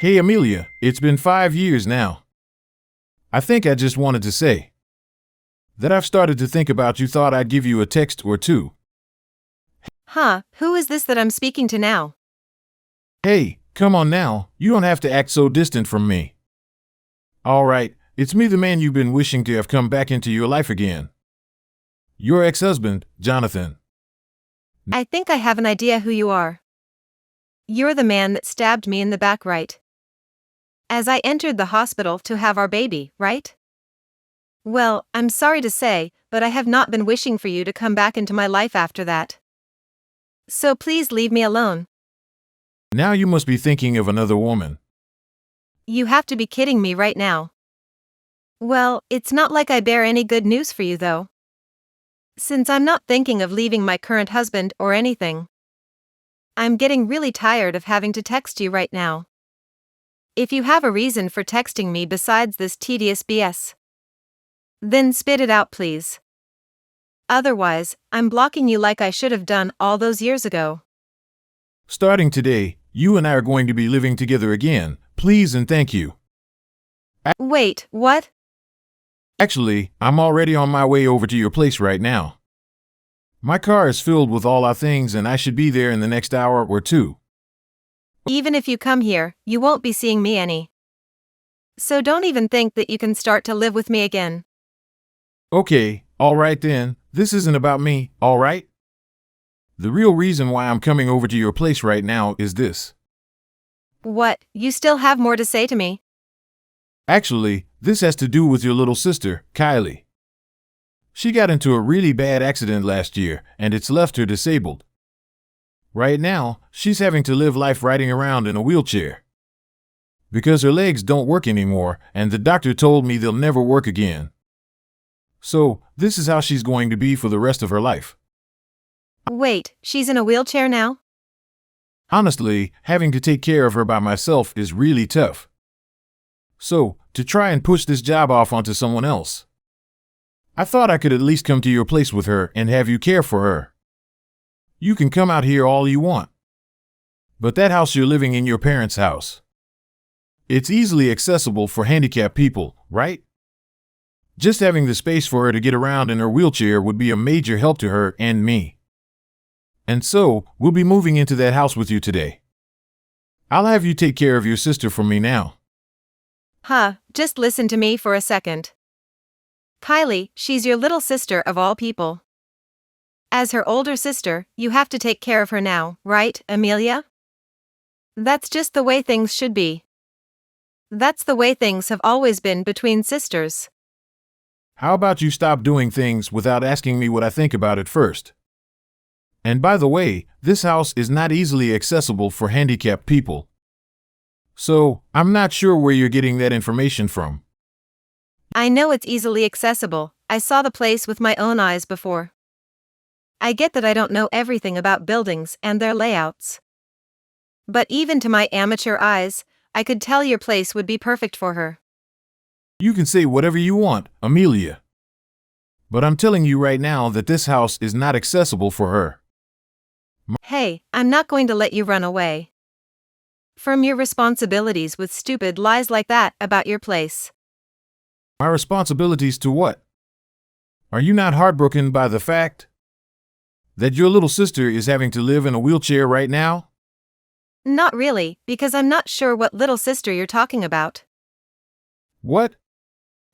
Hey Amelia, it's been 5 years now. I think I just wanted to say that I've started to think about you. Thought I'd give you a text or two. Huh, who is this that I'm speaking to now? Hey, come on now, you don't have to act so distant from me. Alright, it's me, the man you've been wishing to have come back into your life again. Your ex-husband, Jonathan. I think I have an idea who you are. You're the man that stabbed me in the back, right? As I entered the hospital to have our baby, right? Well, I'm sorry to say, but I have not been wishing for you to come back into my life after that. So please leave me alone. Now you must be thinking of another woman. You have to be kidding me right now. Well, it's not like I bear any good news for you though. Since I'm not thinking of leaving my current husband or anything. I'm getting really tired of having to text you right now. If you have a reason for texting me besides this tedious BS, then spit it out, please. Otherwise, I'm blocking you like I should have done all those years ago. Starting today, you and I are going to be living together again. Please and thank you. Wait, what? Actually, I'm already on my way over to your place right now. My car is filled with all our things and I should be there in the next hour or two. Even if you come here, you won't be seeing me any. So don't even think that you can start to live with me again. Okay, alright then, this isn't about me, alright? The real reason why I'm coming over to your place right now is this. What, you still have more to say to me? Actually, this has to do with your little sister, Kylie. She got into a really bad accident last year, and it's left her disabled. Right now, she's having to live life riding around in a wheelchair. Because her legs don't work anymore, and the doctor told me they'll never work again. So, this is how she's going to be for the rest of her life. Wait, she's in a wheelchair now? Honestly, having to take care of her by myself is really tough. So, to try and push this job off onto someone else, I thought I could at least come to your place with her and have you care for her. You can come out here all you want. But that house you're living in, your parents' house, it's easily accessible for handicapped people, right? Just having the space for her to get around in her wheelchair would be a major help to her and me. And so, we'll be moving into that house with you today. I'll have you take care of your sister for me now. Huh, just listen to me for a second. Kylie, she's your little sister of all people. As her older sister, you have to take care of her now, right, Amelia? That's just the way things should be. That's the way things have always been between sisters. How about you stop doing things without asking me what I think about it first? And by the way, this house is not easily accessible for handicapped people. So, I'm not sure where you're getting that information from. I know it's easily accessible. I saw the place with my own eyes before. I get that I don't know everything about buildings and their layouts. But even to my amateur eyes, I could tell your place would be perfect for her. You can say whatever you want, Amelia. But I'm telling you right now that this house is not accessible for her. Hey, I'm not going to let you run away from your responsibilities with stupid lies like that about your place. My responsibilities to what? Are you not heartbroken by the fact that your little sister is having to live in a wheelchair right now? Not really, because I'm not sure what little sister you're talking about. What?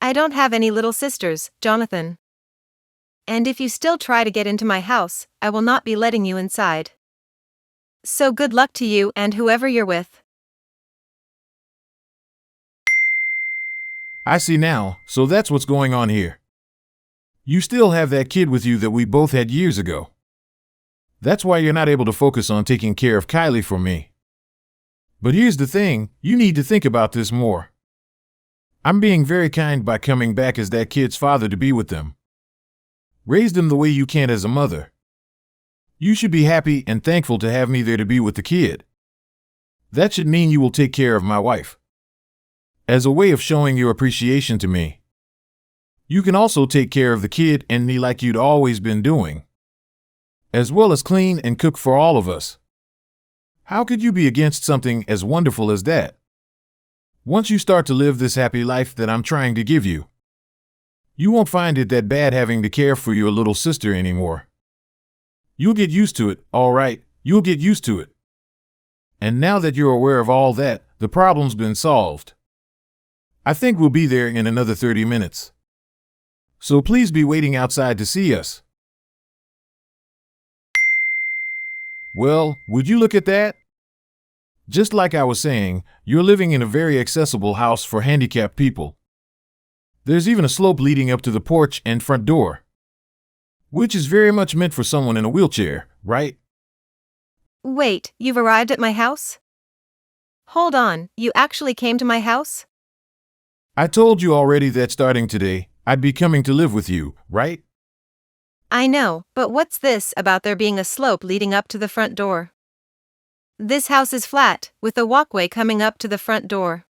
I don't have any little sisters, Jonathan. And if you still try to get into my house, I will not be letting you inside. So good luck to you and whoever you're with. I see now, so that's what's going on here. You still have that kid with you that we both had years ago. That's why you're not able to focus on taking care of Kylie for me. But here's the thing, you need to think about this more. I'm being very kind by coming back as that kid's father to be with them. Raise them the way you can as a mother. You should be happy and thankful to have me there to be with the kid. That should mean you will take care of my wife, as a way of showing your appreciation to me. You can also take care of the kid and me like you'd always been doing, as well as clean and cook for all of us. How could you be against something as wonderful as that? Once you start to live this happy life that I'm trying to give you, you won't find it that bad having to care for your little sister anymore. You'll get used to it, all right, you'll get used to it. And now that you're aware of all that, the problem's been solved. I think we'll be there in another 30 minutes. So please be waiting outside to see us. Well, would you look at that? Just like I was saying, you're living in a very accessible house for handicapped people. There's even a slope leading up to the porch and front door, which is very much meant for someone in a wheelchair, right? Wait, you've arrived at my house? Hold on, you actually came to my house? I told you already that starting today, I'd be coming to live with you, right? I know, but what's this about there being a slope leading up to the front door? This house is flat, with a walkway coming up to the front door.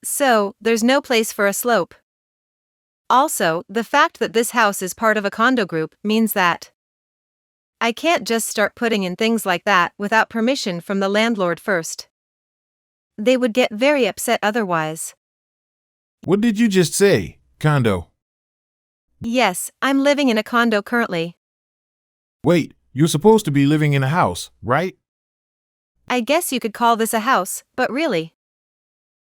So, there's no place for a slope. Also, the fact that this house is part of a condo group means that I can't just start putting in things like that without permission from the landlord first. They would get very upset otherwise. What did you just say, condo? Yes, I'm living in a condo currently. Wait, you're supposed to be living in a house, right? I guess you could call this a house, but really,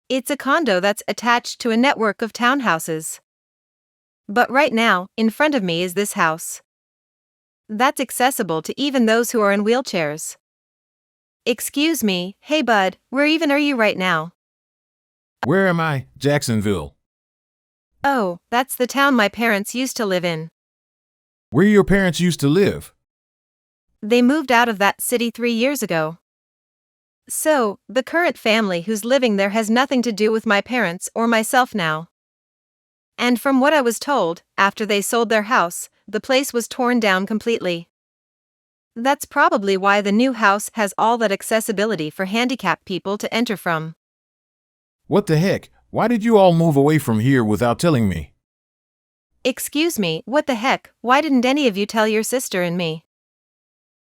it's a condo that's attached to a network of townhouses. But right now, in front of me is this house. That's accessible to even those who are in wheelchairs. Excuse me, hey bud, where even are you right now? Where am I? Jacksonville. Oh, that's the town my parents used to live in. Where your parents used to live? They moved out of that city 3 years ago. So, the current family who's living there has nothing to do with my parents or myself now. And from what I was told, after they sold their house, the place was torn down completely. That's probably why the new house has all that accessibility for handicapped people to enter from. What the heck? Why did you all move away from here without telling me? Excuse me, what the heck, why didn't any of you tell your sister and me?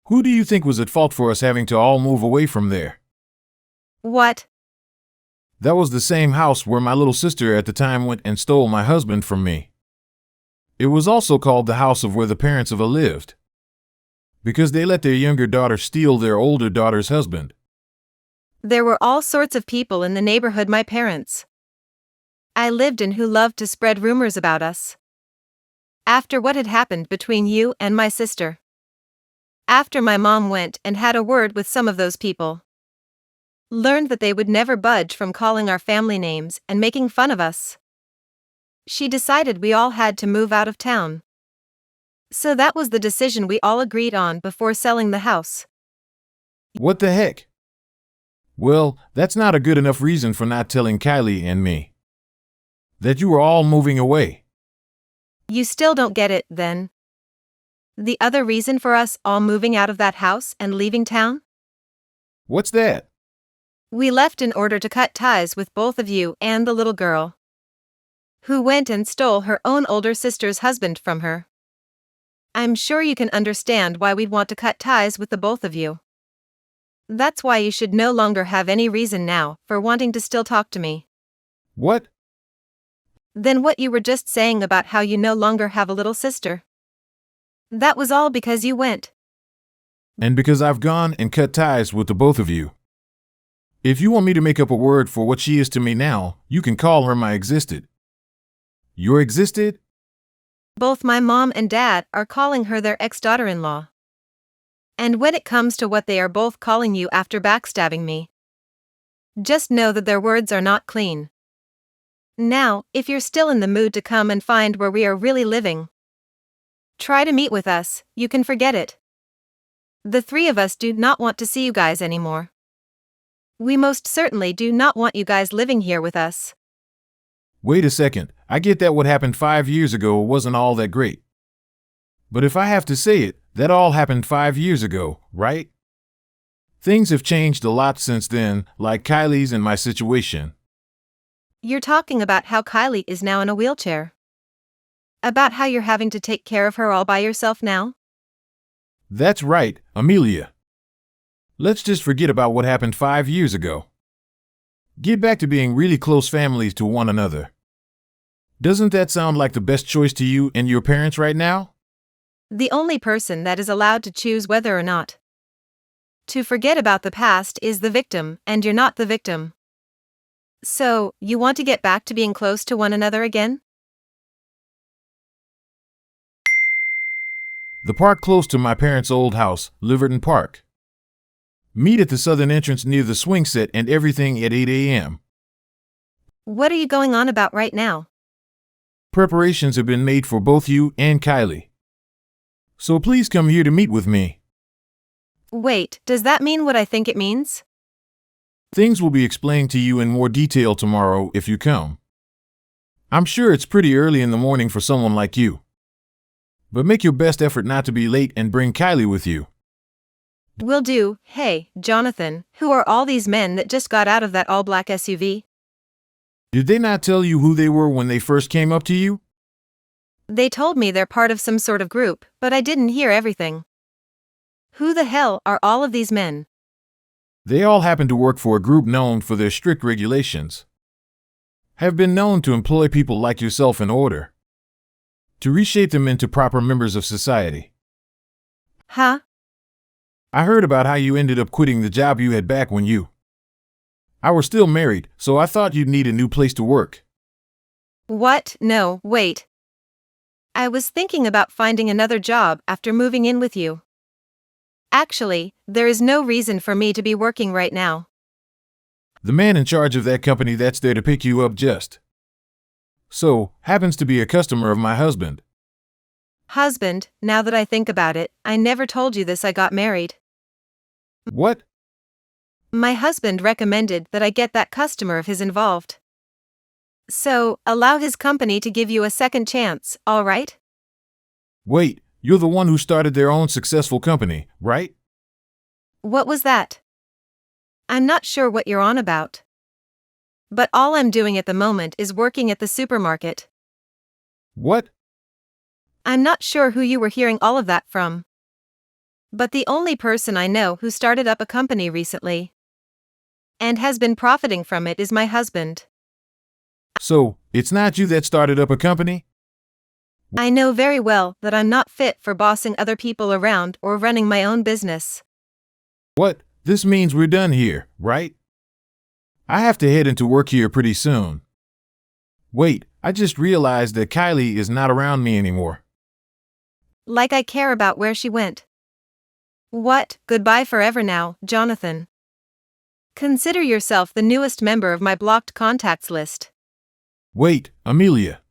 Who do you think was at fault for us having to all move away from there? What? That was the same house where my little sister at the time went and stole my husband from me. It was also called the house of where the parents of her lived, because they let their younger daughter steal their older daughter's husband. There were all sorts of people in the neighborhood my parents I lived in who loved to spread rumors about us. After what had happened between you and my sister. After my mom went and had a word with some of those people. Learned that they would never budge from calling our family names and making fun of us. She decided we all had to move out of town. So that was the decision we all agreed on before selling the house. What the heck? Well, that's not a good enough reason for not telling Kylie and me that you were all moving away. You still don't get it, then? The other reason for us all moving out of that house and leaving town? What's that? We left in order to cut ties with both of you and the little girl who went and stole her own older sister's husband from her. I'm sure you can understand why we'd want to cut ties with the both of you. That's why you should no longer have any reason now for wanting to still talk to me. What? Then what you were just saying about how you no longer have a little sister. That was all because you went. And because I've gone and cut ties with the both of you. If you want me to make up a word for what she is to me now, you can call her my existed. Your existed? Both my mom and dad are calling her their ex-daughter-in-law. And when it comes to what they are both calling you after backstabbing me, just know that their words are not clean. Now, if you're still in the mood to come and find where we are really living, try to meet with us, you can forget it. The three of us do not want to see you guys anymore. We most certainly do not want you guys living here with us. Wait a second, I get that what happened 5 years ago wasn't all that great. But if I have to say it, that all happened 5 years ago, right? Things have changed a lot since then, like Kylie's and my situation. You're talking about how Kylie is now in a wheelchair. About how you're having to take care of her all by yourself now? That's right, Amelia. Let's just forget about what happened 5 years ago. Get back to being really close families to one another. Doesn't that sound like the best choice to you and your parents right now? The only person that is allowed to choose whether or not to forget about the past is the victim, and you're not the victim. So, you want to get back to being close to one another again? The park close to my parents' old house, Liverton Park. Meet at the southern entrance near the swing set and everything at 8 a.m. What are you going on about right now? Preparations have been made for both you and Kylie. So please come here to meet with me. Wait, does that mean what I think it means? Things will be explained to you in more detail tomorrow if you come. I'm sure it's pretty early in the morning for someone like you. But make your best effort not to be late and bring Kylie with you. Will do. Hey, Jonathan, who are all these men that just got out of that all-black SUV? Did they not tell you who they were when they first came up to you? They told me they're part of some sort of group, but I didn't hear everything. Who the hell are all of these men? They all happen to work for a group known for their strict regulations. Have been known to employ people like yourself in order to reshape them into proper members of society. Huh? I heard about how you ended up quitting the job you had back when I were still married, so I thought you'd need a new place to work. What? No, wait. I was thinking about finding another job after moving in with you. Actually, there is no reason for me to be working right now. The man in charge of that company that's there to pick you up happens to be a customer of my husband. Husband, now that I think about it, I never told you this. I got married. What? My husband recommended that I get that customer of his involved. So, allow his company to give you a second chance, all right? Wait, you're the one who started their own successful company, right? What was that? I'm not sure what you're on about. But all I'm doing at the moment is working at the supermarket. What? I'm not sure who you were hearing all of that from. But the only person I know who started up a company recently and has been profiting from it is my husband. So, it's not you that started up a company? I know very well that I'm not fit for bossing other people around or running my own business. What? This means we're done here, right? I have to head into work here pretty soon. Wait, I just realized that Kylie is not around me anymore. Like I care about where she went. What? Goodbye forever now, Jonathan. Consider yourself the newest member of my blocked contacts list. Wait, Amelia.